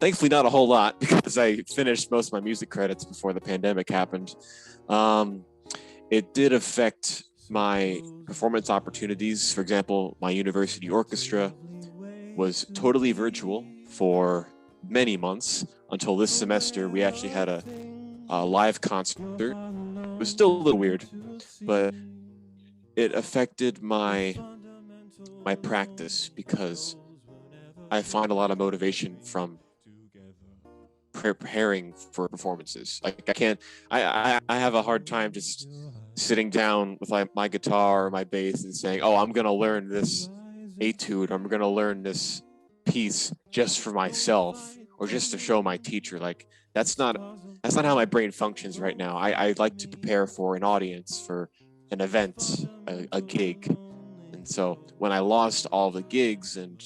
Thankfully, not a whole lot because I finished most of my music credits before the pandemic happened. Um, it did affect my performance opportunities. For example, my university orchestra was totally virtual for many months until this semester. We actually had a live concert. It was still a little weird, but it affected my practice because I find a lot of motivation from preparing for performances. Like I can't, I have a hard time just sitting down with my guitar or my bass and saying, "Oh, I'm gonna learn this etude. I'm gonna learn this piece just for myself or just to show my teacher." Like that's not that's not how my brain functions right now. I like to prepare for an audience, for an event, a gig. And so when I lost all the gigs and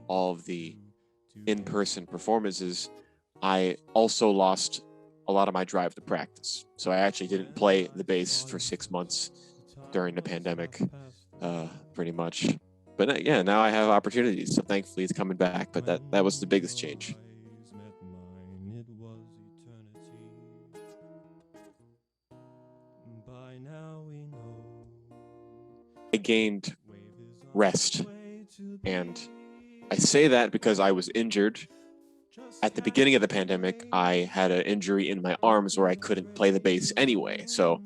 all of the in-person performances, I also lost a lot of my drive to practice. So I actually didn't play the bass for 6 months during the pandemic, pretty much. But yeah, now I have opportunities. So thankfully it's coming back. But that was the biggest change. I gained rest. And I say that because I was injured. At the beginning of the pandemic, I had an injury in my arms where I couldn't play the bass anyway. So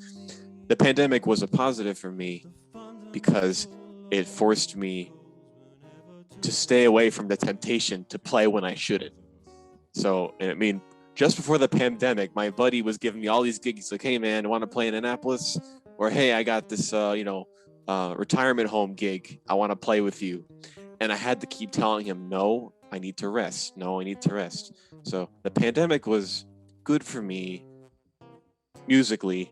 the pandemic was a positive for me because it forced me to stay away from the temptation to play when I shouldn't. So, I mean, just before the pandemic, my buddy was giving me all these gigs. He's like, "Hey, man, I want to play in Annapolis," or "Hey, I got this, retirement home gig. I want to play with you." And I had to keep telling him, "No, I need to rest. No, I need to rest." So the pandemic was good for me musically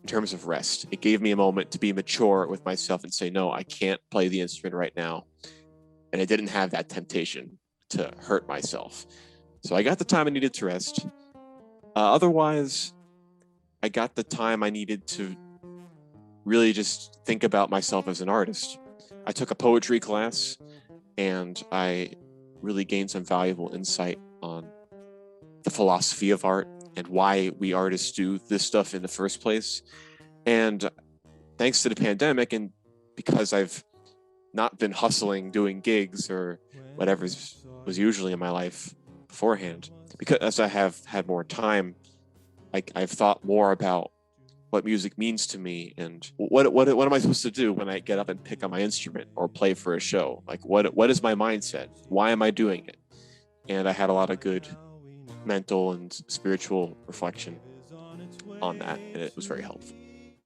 in terms of rest. It gave me a moment to be mature with myself and say, "No, I can't play the instrument right now." And I didn't have that temptation to hurt myself. So I got the time I needed to rest. Otherwise, I got the time I needed to really just think about myself as an artist. I took a poetry class and I really gained some valuable insight on the philosophy of art and why we artists do this stuff in the first place. And thanks to the pandemic, and because I've not been hustling doing gigs or whatever was usually in my life beforehand, because I have had more time, I've thought more about what music means to me and what am I supposed to do when I get up and pick up my instrument or play for a show? Like what is my mindset? Why am I doing it? And I had a lot of good mental and spiritual reflection on that, and it was very helpful.